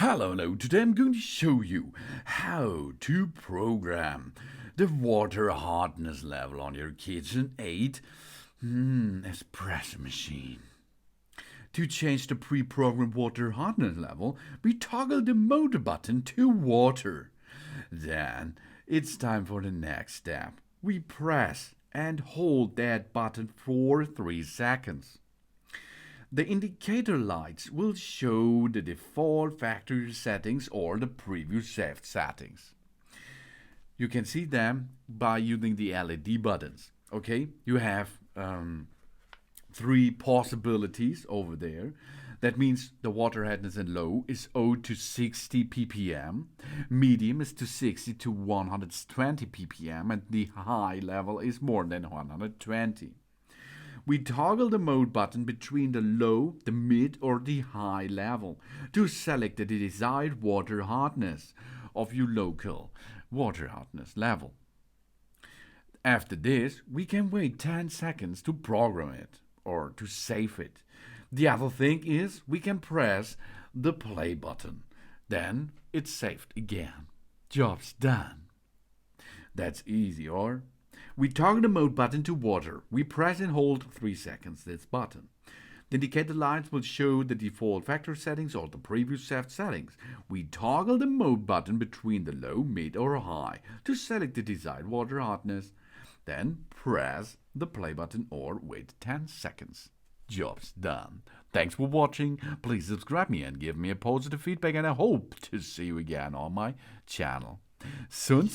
Hello, today I'm going to show you how to program the water hardness level on your KitchenAid espresso machine. To change the pre-programmed water hardness level, we toggle the mode button to water. Then it's time for the next step. We press and hold that button for 3 seconds. The indicator lights will show the default factory settings or the previous saved settings. You can see them by using the LED buttons. Okay, you have 3 possibilities over there. That means the water hardness in low is 0 to 60 ppm, medium is to 60 to 120 ppm, and the high level is more than 120. We toggle the mode button between the low, the mid, or the high level to select the desired water hardness of your local water hardness level. After this, we can wait 10 seconds to program it or to save it. The other thing is we can press the play button. Then it's saved again. Job's done. That's easy, or? We toggle the mode button to water. We press and hold 3 seconds this button. The indicator lights will show the default factory settings or the previous saved settings. We toggle the mode button between the low, mid, or high to select the desired water hardness. Then press the play button or wait 10 seconds. Job's done. Thanks for watching. Please subscribe me and give me a positive feedback, and I hope to see you again on my channel. Soon.